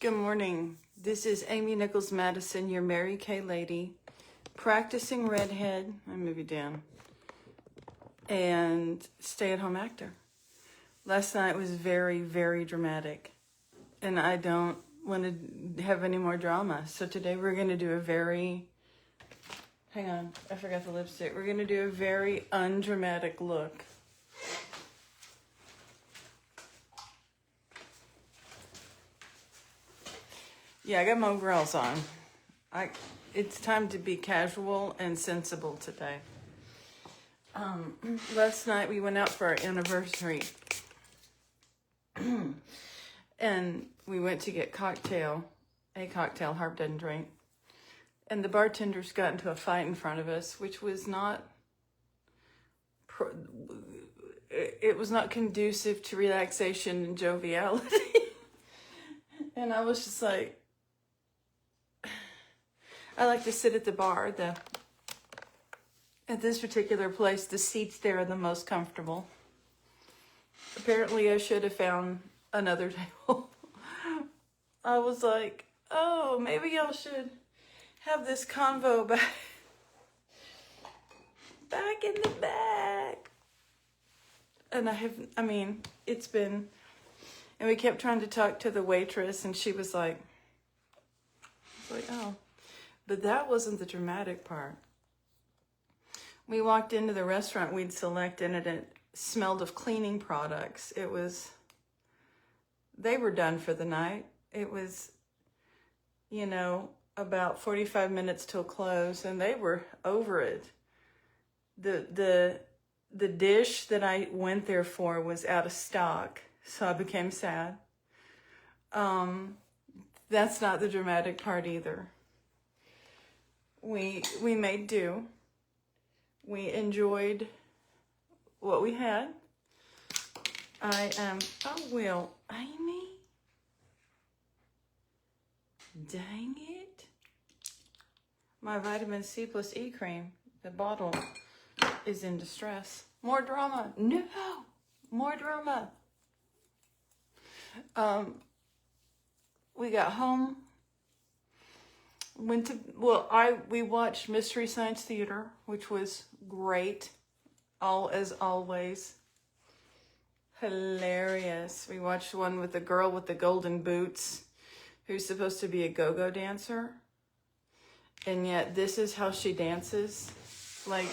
Good morning. This is Amy Nichols Madison, your Mary Kay lady, practicing redhead, I move you down, and stay-at-home actor. Last night was very, very dramatic, and I don't want to have any more drama. So today we're going to do a very, hang on, I forgot the lipstick. We're going to do a very undramatic look. Yeah, I got my overalls on. It's time to be casual and sensible today. Last night we went out for our anniversary and we went to get a cocktail, Harp doesn't drink. And the bartenders got into a fight in front of us, which was not, it was not conducive to relaxation and joviality. And I was just like, I like to sit at the bar. At this particular place, the seats there are the most comfortable. Apparently, I should have found another table. I was like, oh, maybe y'all should have this convo back in the back. And it's been, and we kept trying to talk to the waitress, and she was like, oh. But that wasn't the dramatic part. We walked into the restaurant we'd selected and it smelled of cleaning products. They were done for the night. It was, about 45 minutes till close and they were over it. The dish that I went there for was out of stock, so I became sad. That's not the dramatic part either. We made do. We enjoyed what we had. Amy? Dang it. My vitamin C plus E cream, the bottle is in distress. More drama. No, more drama. We got home. We watched Mystery Science Theater, which was great, as always. Hilarious. We watched one with the girl with the golden boots, who's supposed to be a go-go dancer, and yet this is how she dances. Like,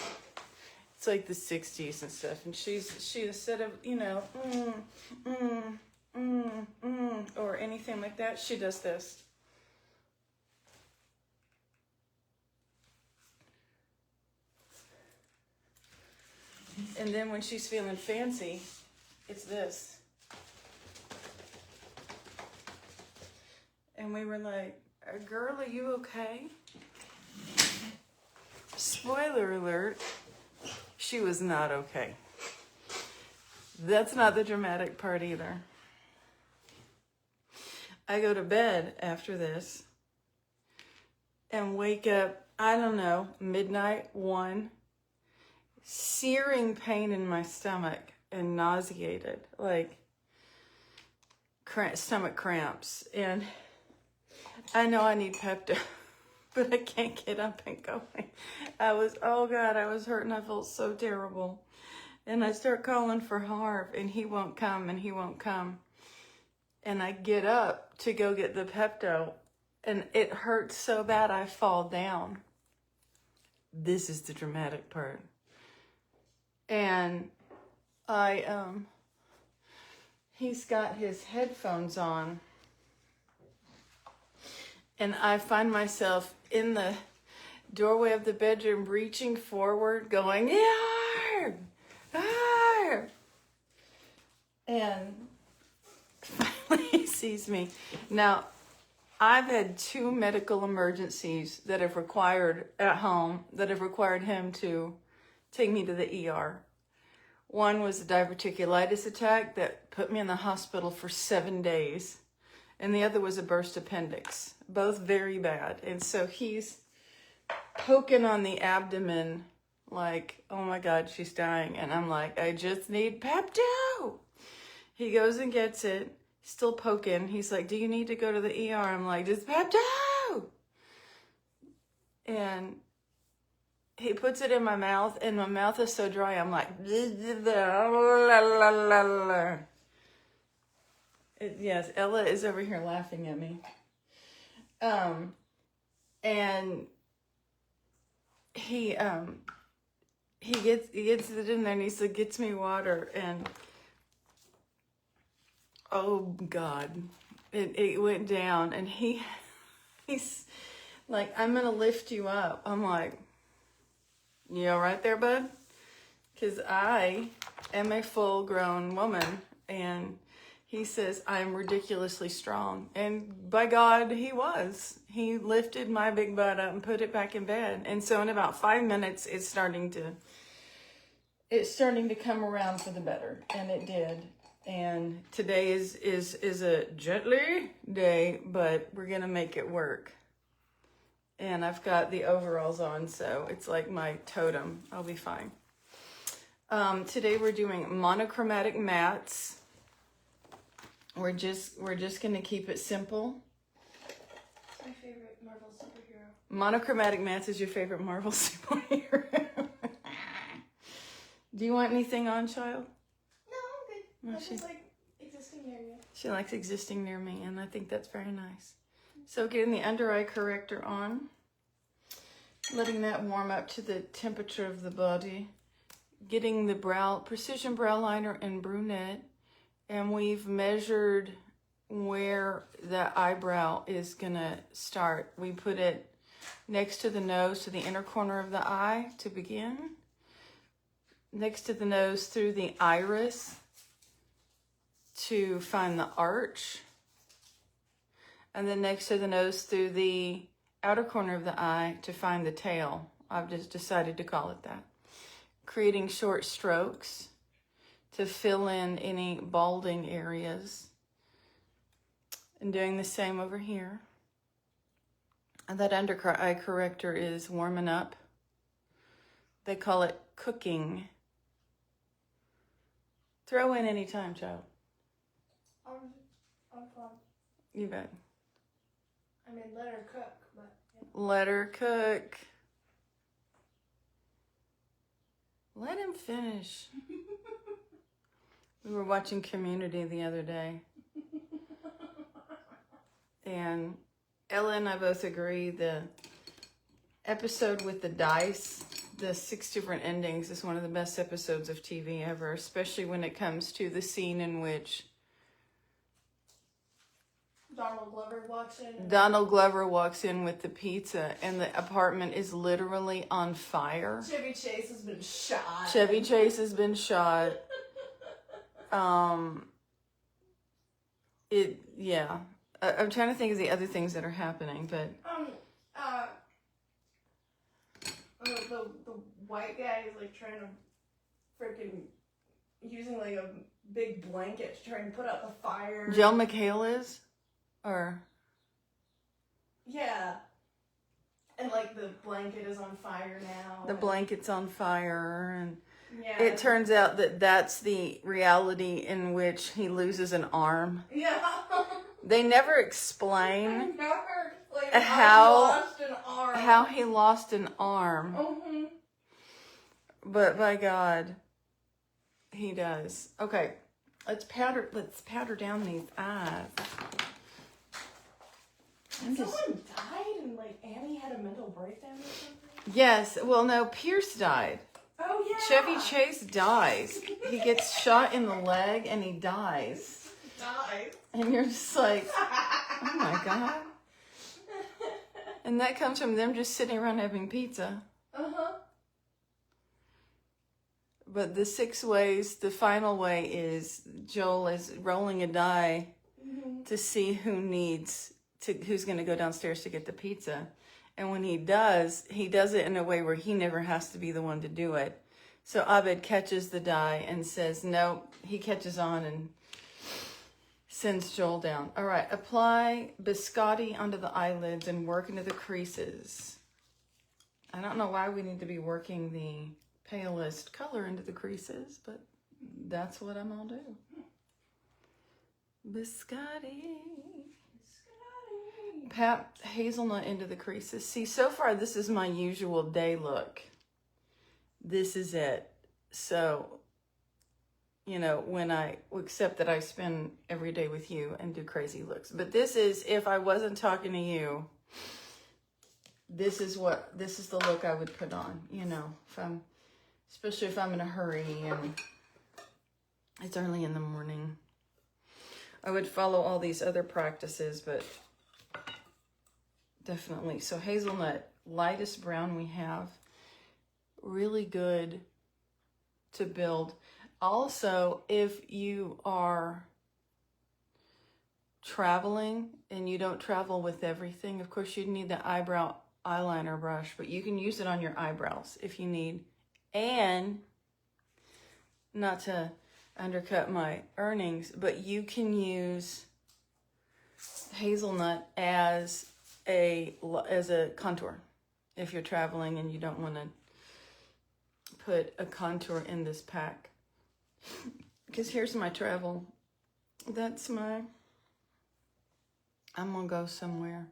it's like the 60s and stuff, and she instead of, or anything like that, she does this. And then when she's feeling fancy, it's this. And we were like, girl, are you okay? Spoiler alert, she was not okay. That's not the dramatic part either. I go to bed after this and wake up, I don't know, midnight, 1, searing pain in my stomach and nauseated, like stomach cramps. And I know I need Pepto, but I can't get up and going. I was hurting. I felt so terrible. And I start calling for Harv, and he won't come, And I get up to go get the Pepto, and it hurts so bad I fall down. This is the dramatic part. And he's got his headphones on, and I find myself in the doorway of the bedroom reaching forward going, "Yarr! Arr!" And finally he sees me. Now, I've had 2 medical emergencies that have required him to take me to the ER. One was a diverticulitis attack that put me in the hospital for 7 days. And the other was a burst appendix, both very bad. And so he's poking on the abdomen like, oh my God, she's dying. And I'm like, I just need Pepto. He goes and gets it. still poking. He's like, do you need to go to the ER? I'm like, just Pepto! And he puts it in my mouth, and my mouth is so dry, I'm like, yes, Ella is over here laughing at me. And he gets it in there, and he said, gets me water, and oh God, it went down, and he's like, I'm gonna lift you up. I'm like, you all right there, bud? Because I am a full-grown woman, and he says I'm ridiculously strong, and by God, he was. He lifted my big butt up and put it back in bed, and so in about 5 minutes, it's starting to come around for the better, and it did. And today is a gently day, but we're gonna make it work. And I've got the overalls on, so it's like my totem. I'll be fine. Today we're doing monochromatic mats. We're just gonna keep it simple. It's my favorite Marvel superhero. Monochromatic mats is your favorite Marvel superhero. Do you want anything on, child? No, I'm good. Well, I just like existing near you. She likes existing near me, and I think that's very nice. So getting the under eye corrector on, letting that warm up to the temperature of the body, getting the precision brow liner in brunette, and we've measured where the eyebrow is gonna start. We put it next to the nose, to the inner corner of the eye to begin, next to the nose through the iris to find the arch, and then next to the nose through the outer corner of the eye to find the tail. I've just decided to call it that. Creating short strokes to fill in any balding areas. And doing the same over here. And that under eye corrector is warming up. They call it cooking. Throw in any time, child. I'm fine. You bet. I mean, let her cook, but... Yeah. Let her cook. Let him finish. We were watching Community the other day. And Ella and I both agree the episode with the dice, the 6 different endings, is one of the best episodes of TV ever, especially when it comes to the scene in which Donald Glover walks in. Donald Glover walks in with the pizza, and the apartment is literally on fire. Chevy Chase has been shot. Chevy Chase has been shot. Yeah. I'm trying to think of the other things that are happening, but... The white guy is, like, trying to freaking... using, like, a big blanket to try and put out the fire. Joel McHale is? Or... Yeah. And, like, the blanket is on fire now. The blanket's on fire, and... Yeah. It turns out that that's the reality in which he loses an arm. Yeah. They never explain how he lost an arm. Mm-hmm. But by God, he does. Okay, let's powder down these eyes. Someone died and like Annie had a mental breakdown or something? Yes, well no, Pierce died. Oh yeah. Chevy Chase dies. He gets shot in the leg and he dies. And you're just like, oh my God. And that comes from them just sitting around having pizza. Uh-huh. But the 6 ways, the final way is Joel is rolling a die to see who's going to go downstairs to get the pizza. And when he does it in a way where he never has to be the one to do it. So Abed catches the die and says, no, he catches on and sends Joel down. All right, apply biscotti onto the eyelids and work into the creases. I don't know why we need to be working the palest color into the creases, but that's what I'm gonna do. Biscotti. Pat hazelnut into the creases. See, so far this is my usual day look. This is it. So, you know, when I accept that I spend every day with you and do crazy looks. But this is, if I wasn't talking to you, this is the look I would put on, you know, especially if I'm in a hurry and it's early in the morning. I would follow all these other practices, but definitely. So hazelnut, lightest brown we have, really good to build. Also, if you are traveling and you don't travel with everything, of course you'd need the eyebrow eyeliner brush, but you can use it on your eyebrows if you need. And not to undercut my earnings, but you can use hazelnut as a contour if you're traveling and you don't want to put a contour in this pack. Because here's my travel. I'm gonna go somewhere.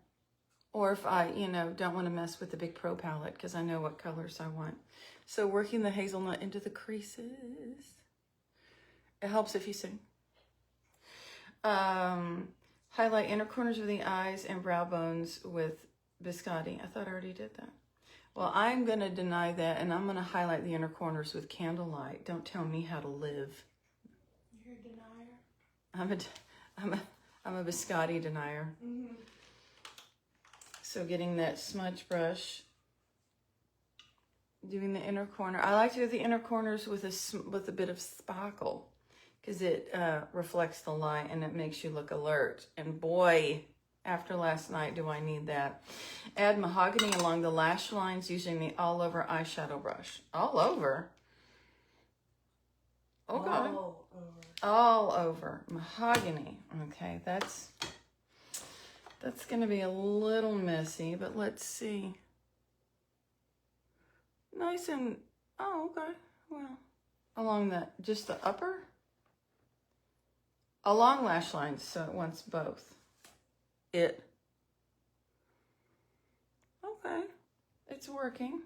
Or if I, you know, don't want to mess with the big pro palette because I know what colors I want. So working the hazelnut into the creases. It helps if you sing. Highlight inner corners of the eyes and brow bones with Biscotti. I thought I already did that. Well, I'm going to deny that, and I'm going to highlight the inner corners with Candlelight. Don't tell me how to live. You're a denier? I'm a Biscotti denier. Mm-hmm. So getting that smudge brush, doing the inner corner. I like to do the inner corners with a bit of sparkle because it reflects the light and it makes you look alert. And boy, after last night, do I need that. Add mahogany along the lash lines using the all over eyeshadow brush. All over? Okay. All over. Mahogany. Okay, that's going to be a little messy, but let's see. Nice and, oh, okay. Well, along just the upper? Along lash lines, so it wants both. Okay. It's working.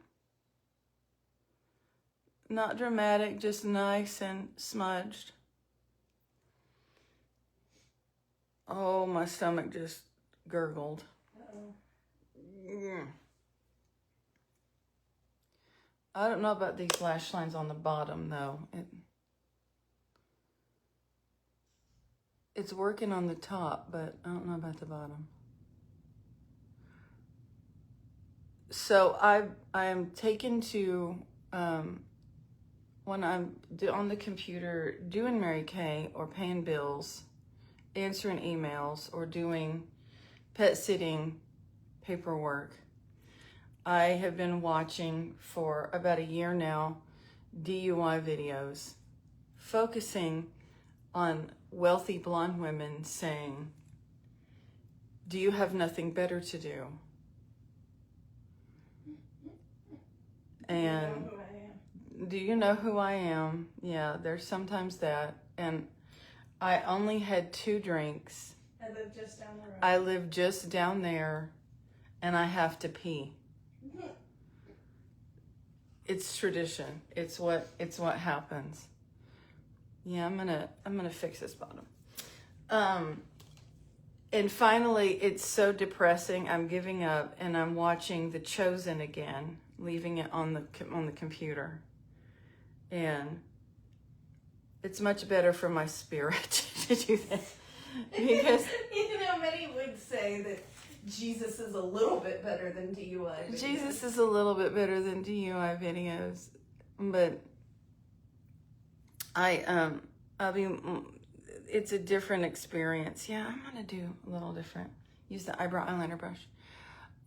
Not dramatic, just nice and smudged. Oh, my stomach just gurgled. Mm. I don't know about these lash lines on the bottom, though. It's working on the top, but I don't know about the bottom. So I am taken to, when I'm on the computer doing Mary Kay or paying bills, answering emails, or doing pet sitting paperwork, I have been watching for about a year now DUI videos focusing on wealthy blonde women saying, do you have nothing better to do? And do you know who I am? Yeah, there's sometimes that. And I only had 2 drinks. I live just down the road. I live just down there, and I have to pee. It's tradition. It's what happens. Yeah, I'm gonna fix this bottom. And finally, it's so depressing. I'm giving up, and I'm watching The Chosen again, leaving it on the computer, and it's much better for my spirit to do that because you know, many would say that Jesus is a little bit better than DUI videos. Jesus is a little bit better than DUI videos, but I mean, it's a different experience. Yeah, I'm gonna do a little different. Use the eyebrow eyeliner brush.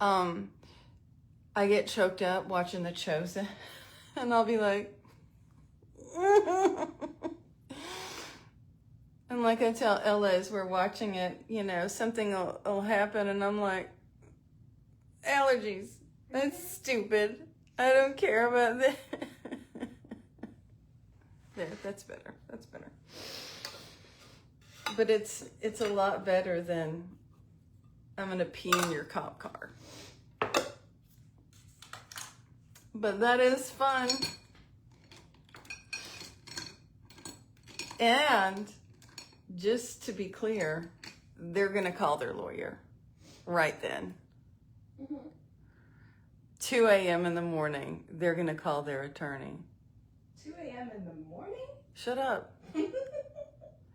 I get choked up watching The Chosen, and I'll be like, and like I tell Ella as we're watching it, you know, something will happen, and I'm like, allergies. That's stupid. I don't care about that. There, that's better. That's better. But it's a lot better than I'm gonna pee in your cop car. But that is fun. And just to be clear, they're gonna call their lawyer right then. 2 a.m. in the morning, they're gonna call their attorney. 2 a.m. in the morning? Shut up.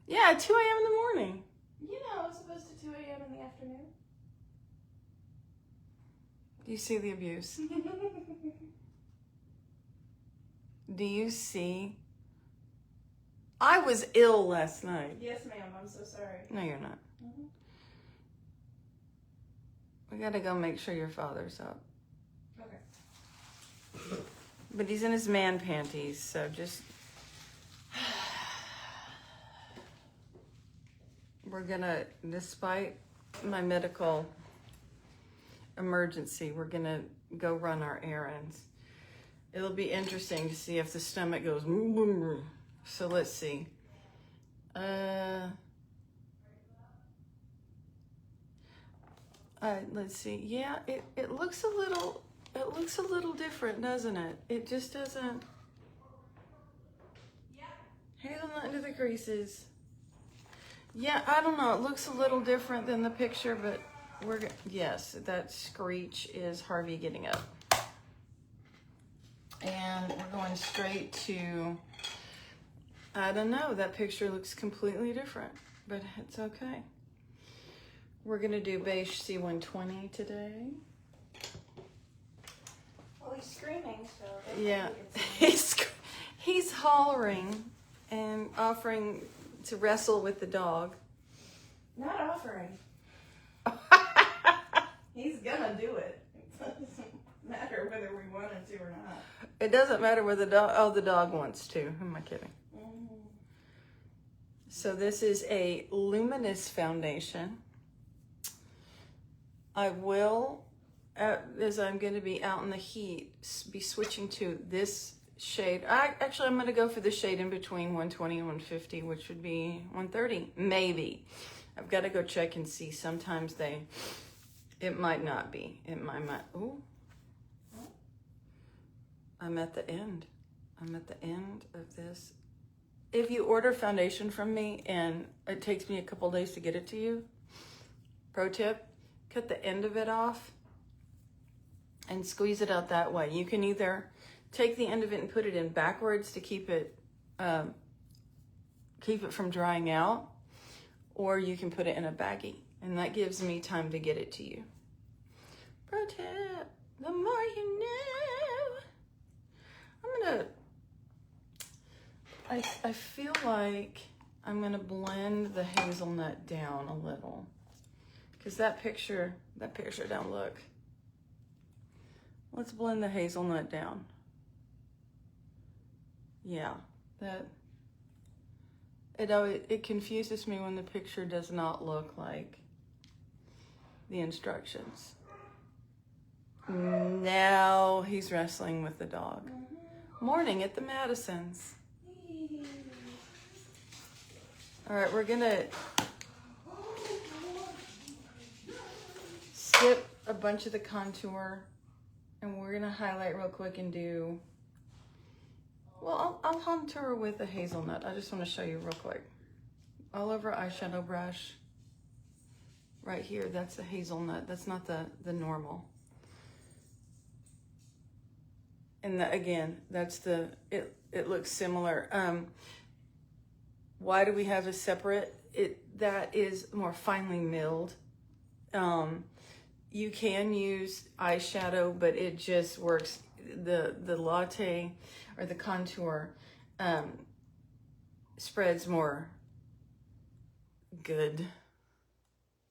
Yeah, 2 a.m. in the morning. You know, it's supposed to 2 a.m. in the afternoon. Do you see the abuse? Do you see? I was ill last night. Yes, ma'am. I'm so sorry. No, you're not. We gotta go make sure your father's up. Okay. But he's in his man panties, so just... We're gonna, despite my medical emergency, we're gonna go run our errands. It'll be interesting to see if the stomach goes... So let's see. Let's see. Yeah, it looks a little different, doesn't it? It just doesn't. Hazelnut into the creases. Yeah, I don't know. It looks a little different than the picture, but yes, that screech is Harvey getting up. And we're going straight to, I don't know, that picture looks completely different, but it's okay. We're gonna do beige C120 today. Well, he's screaming, so... Yeah, he's hollering and offering to wrestle with the dog. Not offering. He's gonna do it. It doesn't matter whether we wanted to or not. It doesn't matter whether the dog wants to. Who am I kidding? So this is a luminous foundation. I will, as I'm going to be out in the heat, be switching to this shade. I'm going to go for the shade in between 120 and 150, which would be 130, maybe. I've got to go check and see. Sometimes it might not be. It might, ooh. I'm at the end. I'm at the end of this. If you order foundation from me and it takes me a couple days to get it to you, pro tip, cut the end of it off and squeeze it out that way. You can either take the end of it and put it in backwards to keep it from drying out, or you can put it in a baggie, and that gives me time to get it to you. Pro tip, the more you know. I feel like I'm gonna blend the hazelnut down a little. Because that picture don't look. Let's blend the hazelnut down. Yeah, it confuses me when the picture does not look like the instructions. Now he's wrestling with the dog. Morning at the Madisons. All right, we're gonna skip a bunch of the contour, and we're gonna highlight real quick and do, well, I'll contour with a hazelnut. I just want to show you real quick. All over eyeshadow brush. Right here, that's the hazelnut. That's not the normal. And again, that's it looks similar. Why do we have a separate? That is more finely milled. You can use eyeshadow, but it just works. The latte or the contour spreads more good.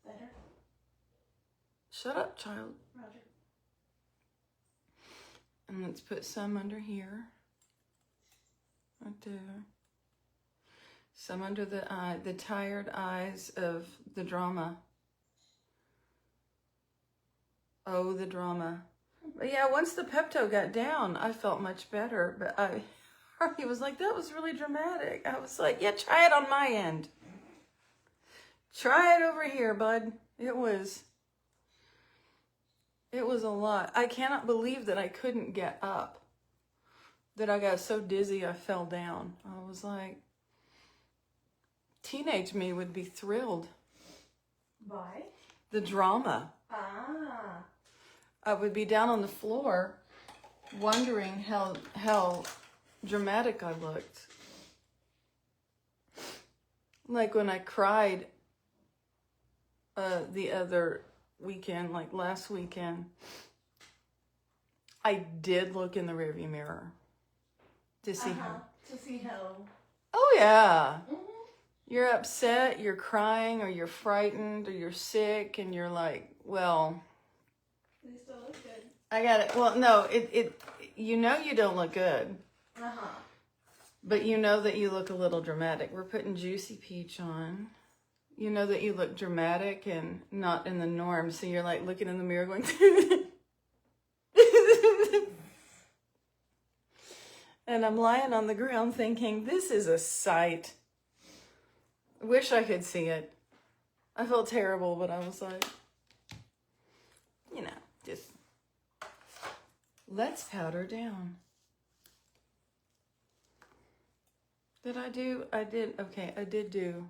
Better? Shut up, child. Roger. And let's put some under here. Right there. Some under the eye, the tired eyes of the drama. Oh, the drama. But yeah, once the Pepto got down, I felt much better. But Harvey was like, that was really dramatic. I was like, yeah, try it on my end. Try it over here, bud. It was a lot. I cannot believe that I couldn't get up. That I got so dizzy I fell down. I was like, teenage me would be thrilled. By? The drama. Ah. I would be down on the floor wondering how dramatic I looked. Like when I cried the other weekend, like last weekend, I did look in the rearview mirror to see how. To see how. Oh yeah. Mm-hmm. You're upset, you're crying, or you're frightened, or you're sick, and you're like, well, They still look good. I got it. Well, no, you know you don't look good. Uh-huh. But you know that you look a little dramatic. We're putting Juicy Peach on. You know that you look dramatic and not in the norm. So you're like looking in the mirror going, and I'm lying on the ground thinking, this is a sight. Wish I could see it. I felt terrible, but I was like, just let's powder down. Did I do? I did. Okay, I did do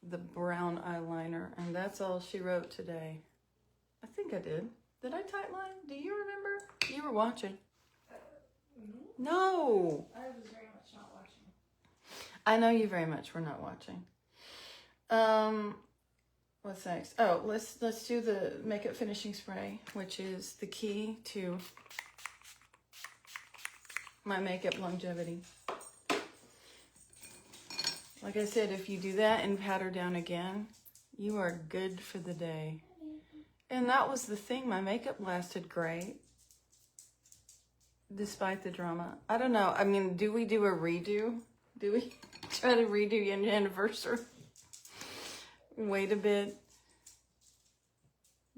the brown eyeliner, and that's all she wrote today. I think I did. Did I tightline? Do you remember? You were watching. No. I was very much not watching. I know you very much were not watching. What's next? Oh, let's do the makeup finishing spray, which is the key to my makeup longevity. Like I said, if you do that and powder down again, you are good for the day. And that was the thing. My makeup lasted great, despite the drama. I don't know. I mean, do we do a redo? Do we try to redo your anniversary? Wait a bit.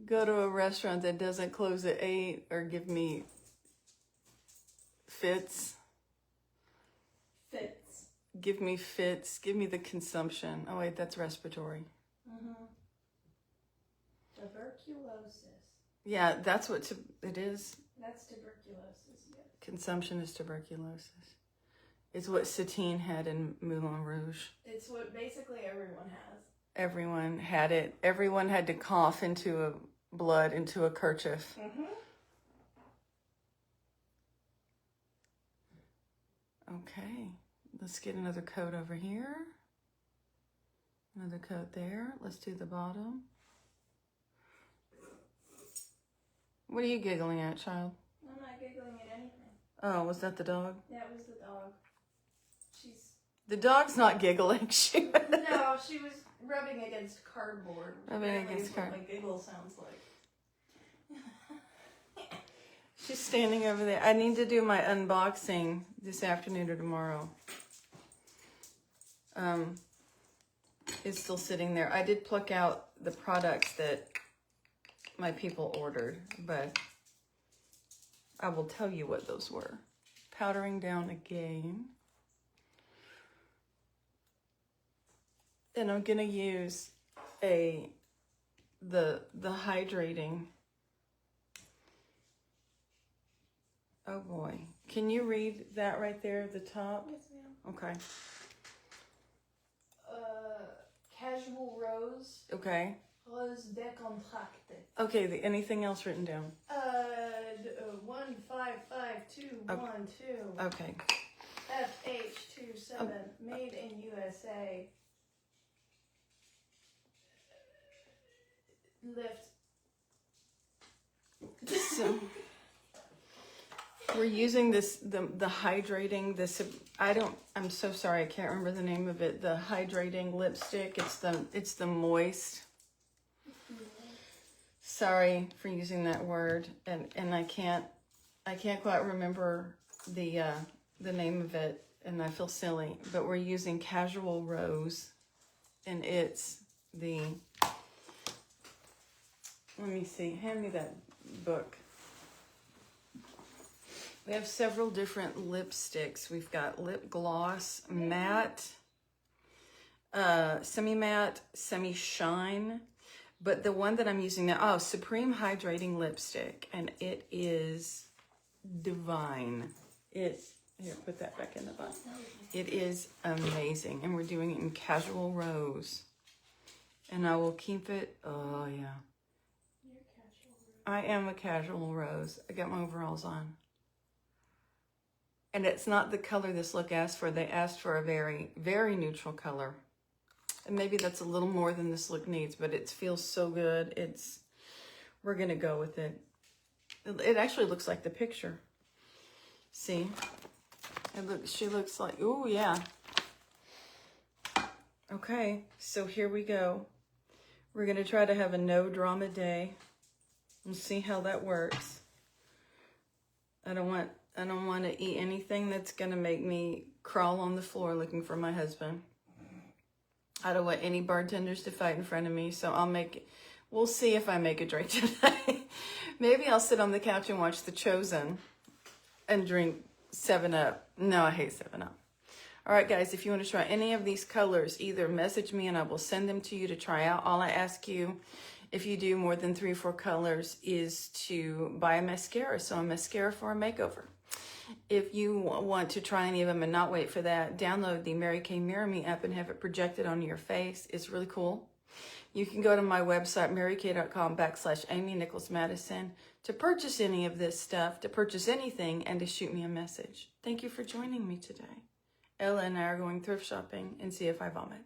Go to a restaurant that doesn't close at 8 or give me fits. Fits. Give me fits. Give me the consumption. Oh, wait, that's respiratory. Mm-hmm. Tuberculosis. Yeah, that's what it is. That's tuberculosis, yeah. Consumption is tuberculosis. It's what Satine had in Moulin Rouge. It's what basically everyone has. Everyone had it. Everyone had to cough into blood into a kerchief. Mm-hmm. Okay, let's get another coat over here. Another coat there. Let's do the bottom. What are you giggling at, child? I'm not giggling at anything. Oh, was that the dog? That was the dog. The dog's not giggling. No, she was rubbing against cardboard. Rubbing against cardboard. What my giggle sounds like. She's standing over there. I need to do my unboxing this afternoon or tomorrow. It's still sitting there. I did pluck out the products that my people ordered, but I will tell you what those were. Powdering down again. And I'm gonna use the hydrating. Oh boy. Can you read that right there at the top? Yes, ma'am. Okay. Casual rose. Okay. Rose décontractée. Okay, anything else written down? 1555212. Okay. FH27, made in USA. Lift. So we're using the hydrating, I'm so sorry, I can't remember the name of it. The hydrating lipstick. It's the moist. Sorry for using that word, and I can't quite remember the name of it, and I feel silly. But we're using Casual Rose, and it's the. Let me see. Hand me that book. We have several different lipsticks. We've got lip gloss, matte, semi-matte, semi-shine. But the one that I'm using now, oh, Supreme Hydrating Lipstick. And it is divine. Here, put that back in the box. It is amazing. And we're doing it in Casual Rose. And I will keep it, oh yeah. I am a Casual Rose. I got my overalls on. And it's not the color this look asked for. They asked for a very, very neutral color. And maybe that's a little more than this look needs, but it feels so good. We're gonna go with it. It actually looks like the picture. See? She looks like, ooh, yeah. Okay, so here we go. We're gonna try to have a no drama day. We'll see how that works. I don't want to eat anything that's gonna make me crawl on the floor looking for my husband. I don't want any bartenders to fight in front of me, so we'll see if I make a drink today. Maybe I'll sit on the couch and watch The Chosen and drink 7-Up. No, I hate 7-Up. All right, guys, if you want to try any of these colors, either message me and I will send them to you to try out. All I ask you, if you do more than 3 or 4 colors, is to buy a mascara. So a mascara for a makeover. If you want to try any of them and not wait for that, download the Mary Kay Mirror Me app and have it projected on your face. It's really cool. You can go to my website, marykay.com/Amy Nichols Madison, to purchase any of this stuff, to purchase anything, and to shoot me a message. Thank you for joining me today. Ella and I are going thrift shopping and see if I vomit.